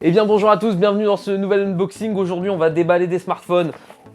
Eh bien bonjour à tous, bienvenue dans ce nouvel unboxing. Aujourd'hui on va déballer des smartphones.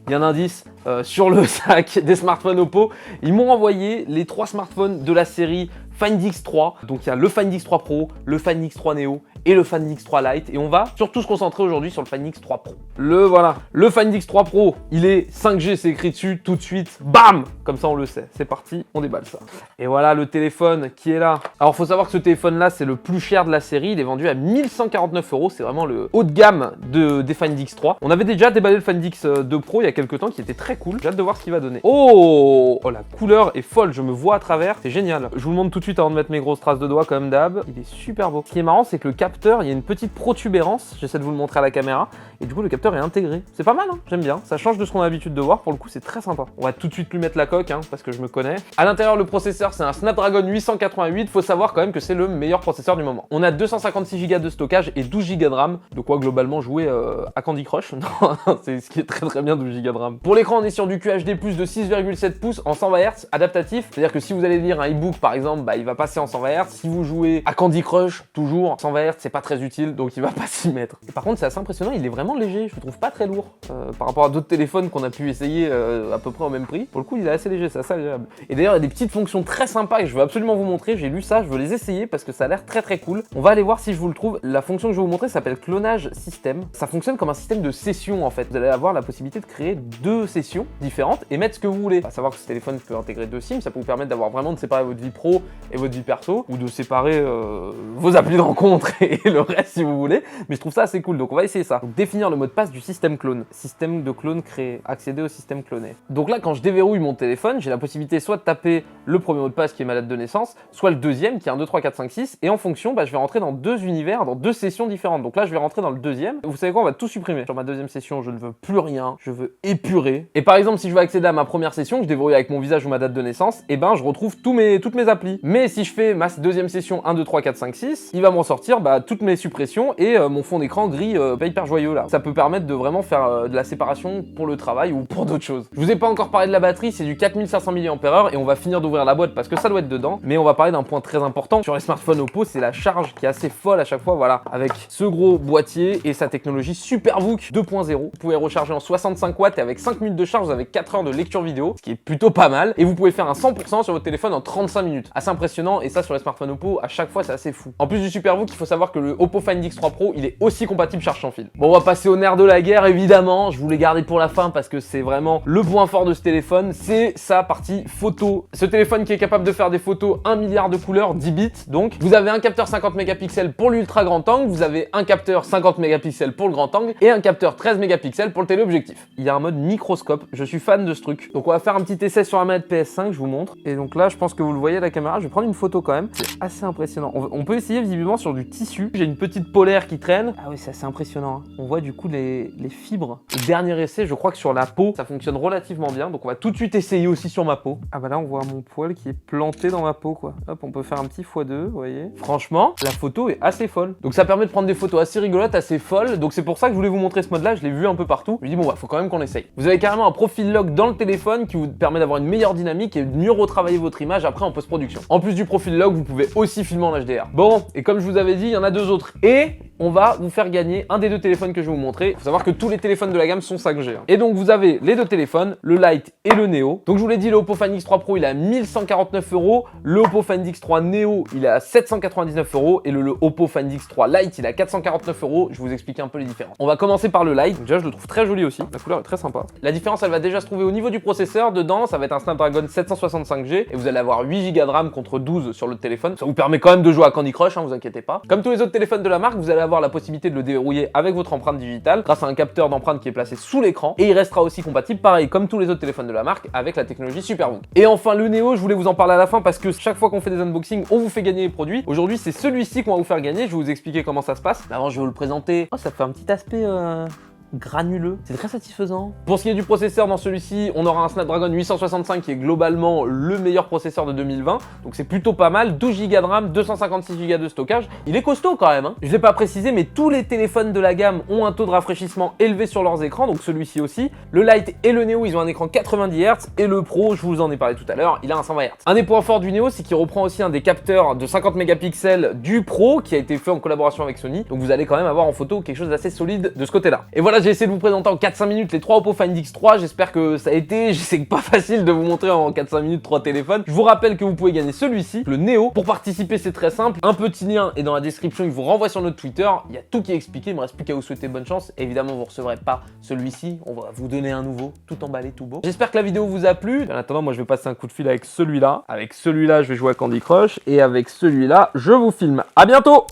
Il y a un indice sur le sac des smartphones Oppo. Ils m'ont envoyé les 3 smartphones de la série Find X3. Donc il y a le Find X3 Pro, le Find X3 Neo et le Find X3 Lite. Et on va surtout se concentrer aujourd'hui sur le Find X3 Pro. Le Find X3 Pro, il est 5G, c'est écrit dessus tout de suite. Bam! Comme ça on le sait. C'est parti, on déballe ça. Et voilà le téléphone qui est là. Alors il faut savoir que ce téléphone là, c'est le plus cher de la série. Il est vendu à 1149 €. C'est vraiment le haut de gamme des Find X3. On avait déjà déballé le Find X2 Pro il y a quelques temps qui était très cool. J'ai hâte de voir ce qu'il va donner. Oh, la couleur est folle. Je me vois à travers. C'est génial. Je vous le montre tout de suite avant de mettre mes grosses traces de doigts comme d'hab. Il est super beau. Ce qui est marrant, c'est que le capteur, il y a une petite protubérance. J'essaie de vous le montrer à la caméra. Et du coup, le capteur est intégré. C'est pas mal, hein, j'aime bien. Ça change de ce qu'on a l'habitude de voir. Pour le coup, c'est très sympa. On va tout de suite lui mettre la coque, hein, parce que je me connais. À l'intérieur, le processeur, c'est un Snapdragon 888. Faut savoir quand même que c'est le meilleur processeur du moment. On a 256 Go de stockage et 12 Go de RAM. De quoi globalement jouer à Candy Crush. Non, c'est ce qui est très bien, 12 Go de RAM. Pour l'écran, on est sur du QHD+ de 6,7 pouces en 120 Hz adaptatif. C'est-à-dire que si vous allez lire un e-book par exemple, bah, il va passer en 120 Hz. Si vous jouez à Candy Crush, toujours 120 Hz, c'est pas très utile, donc il va pas s'y mettre. Et par contre, c'est assez impressionnant, il est vraiment léger, je le trouve pas très lourd par rapport à d'autres téléphones qu'on a pu essayer à peu près au même prix. Pour le coup, il est assez léger, c'est assez agréable. Et d'ailleurs, il y a des petites fonctions très sympas et je veux absolument vous montrer. J'ai lu ça, je veux les essayer parce que ça a l'air très cool. On va aller voir si je vous le trouve. La fonction que je vais vous montrer s'appelle clonage système. Ça fonctionne comme un système de session en fait. Vous allez avoir la possibilité de créer 2 sessions différentes et mettre ce que vous voulez. À savoir que ce téléphone peut intégrer 2 SIM, ça peut vous permettre d'avoir vraiment de séparer votre vie pro et votre vie perso, ou de séparer vos applis de rencontre et le reste si vous voulez. Mais je trouve ça assez cool, donc on va essayer ça. Donc définir le mot de passe du système clone. Système de clone créé. Accéder au système cloné. Donc là, quand je déverrouille mon téléphone, j'ai la possibilité soit de taper le premier mot de passe qui est ma date de naissance, soit le deuxième qui est 1, 2, 3, 4, 5, 6. Et en fonction, bah, je vais rentrer dans 2 univers, dans 2 sessions différentes. Donc là, je vais rentrer dans le deuxième. Vous savez quoi, on va tout supprimer. Sur ma deuxième session, je ne veux plus rien. Je veux épurer. Et par exemple, si je veux accéder à ma première session, que je déverrouille avec mon visage ou ma date de naissance, et ben je retrouve toutes mes applis. Mais si je fais ma deuxième session 1, 2, 3, 4, 5, 6, il va m'en sortir bah, toutes mes suppressions et mon fond d'écran gris pas hyper joyeux là. Ça peut permettre de vraiment faire de la séparation pour le travail ou pour d'autres choses. Je vous ai pas encore parlé de la batterie, c'est du 4500 mAh et on va finir d'ouvrir la boîte parce que ça doit être dedans. Mais on va parler d'un point très important sur les smartphones Oppo, c'est la charge qui est assez folle à chaque fois, voilà. Avec ce gros boîtier et sa technologie SuperVOOC 2.0. Vous pouvez recharger en 65 watts et avec 5 minutes de charge, vous avez 4 heures de lecture vidéo, ce qui est plutôt pas mal. Et vous pouvez faire un 100% sur votre téléphone en 35 minutes. Assez impressionnant et ça sur les smartphones Oppo, à chaque fois c'est assez fou. En plus du SuperVOOC, il faut savoir que le Oppo Find X3 Pro, il est aussi compatible charge sans fil. Bon, on va passer au nerf de la guerre évidemment. Je vous l'ai gardé pour la fin parce que c'est vraiment le point fort de ce téléphone, c'est sa partie photo. Ce téléphone qui est capable de faire des photos 1 milliard de couleurs, 10 bits. Donc, vous avez un capteur 50 mégapixels pour l'ultra grand angle, vous avez un capteur 50 mégapixels pour le grand angle et un capteur 13 mégapixels pour le téléobjectif. Il y a un mode microscope, je suis fan de ce truc. Donc on va faire un petit essai sur la manette PS5, je vous montre. Et donc là, je pense que vous le voyez à la caméra, je vais prendre une photo quand même. C'est assez impressionnant. On peut essayer visiblement sur du tissu. J'ai une petite polaire qui traîne. Ah oui, c'est assez impressionnant, hein. On voit du coup les fibres. Le dernier essai, je crois que sur la peau, ça fonctionne relativement bien. Donc on va tout de suite essayer aussi sur ma peau. Ah bah là, on voit mon poil qui est planté dans ma peau, quoi. Hop, on peut faire un petit x2, vous voyez. Franchement, la photo est assez folle. Donc ça permet de prendre des photos assez rigolotes, assez folles. Donc c'est pour ça que je voulais vous montrer ce mode-là. Je l'ai vu un peu partout. Je me dis bon, bah, faut quand même qu'on essaye. Vous avez carrément un profil log dans le téléphone qui vous permet d'avoir une meilleure dynamique et de mieux retravailler votre image après en post-production. En plus du profil log, vous pouvez aussi filmer en HDR. Bon, et comme je vous avais dit, il y en a 2 autres. Et on va vous faire gagner un des 2 téléphones que je vais vous montrer. Il faut savoir que tous les téléphones de la gamme sont 5G. Et donc vous avez les 2 téléphones, le Lite et le Neo. Donc je vous l'ai dit, le Oppo Find X3 Pro il est à 1149 €, le Oppo Find X3 Neo il est à 799 € et le Oppo Find X3 Lite il est à 449 €. Je vais vous expliquer un peu les différences. On va commencer par le Lite. Déjà je le trouve très joli aussi, la couleur est très sympa. La différence elle va déjà se trouver au niveau du processeur. Dedans ça va être un Snapdragon 765G et vous allez avoir 8 Go de RAM contre 12 sur le téléphone. Ça vous permet quand même de jouer à Candy Crush, hein, vous inquiétez pas. Comme tous les autres téléphones de la marque, vous allez avoir la possibilité de le déverrouiller avec votre empreinte digitale grâce à un capteur d'empreinte qui est placé sous l'écran et il restera aussi compatible pareil comme tous les autres téléphones de la marque avec la technologie SuperVOOC. Et enfin le Neo, je voulais vous en parler à la fin parce que chaque fois qu'on fait des unboxings, on vous fait gagner les produits. Aujourd'hui c'est celui-ci qu'on va vous faire gagner, je vais vous expliquer comment ça se passe. Avant je vais vous le présenter. Oh, ça fait un petit aspect granuleux. C'est très satisfaisant. Pour ce qui est du processeur, dans celui-ci, on aura un Snapdragon 865 qui est globalement le meilleur processeur de 2020. Donc c'est plutôt pas mal. 12 Go de RAM, 256 Go de stockage. Il est costaud quand même, hein. Je l'ai pas précisé, mais tous les téléphones de la gamme ont un taux de rafraîchissement élevé sur leurs écrans. Donc celui-ci aussi. Le Lite et le Neo, ils ont un écran 90 Hz. Et le Pro, je vous en ai parlé tout à l'heure, il a un 120 Hz. Un des points forts du Neo, c'est qu'il reprend aussi un des capteurs de 50 mégapixels du Pro qui a été fait en collaboration avec Sony. Donc vous allez quand même avoir en photo quelque chose d'assez solide de ce côté-là. Et voilà, j'ai essayé de vous présenter en 4-5 minutes les 3 Oppo Find X3. J'espère que ça a été. Je sais que pas facile de vous montrer en 4-5 minutes 3 téléphones. Je vous rappelle que vous pouvez gagner celui-ci, le Neo. Pour participer, c'est très simple. Un petit lien est dans la description. Il vous renvoie sur notre Twitter. Il y a tout qui est expliqué. Il me reste plus qu'à vous souhaiter bonne chance. Évidemment, vous ne recevrez pas celui-ci. On va vous donner un nouveau, tout emballé, tout beau. J'espère que la vidéo vous a plu. En attendant, moi, je vais passer un coup de fil avec celui-là. Avec celui-là, je vais jouer à Candy Crush. Et avec celui-là, je vous filme. À bientôt!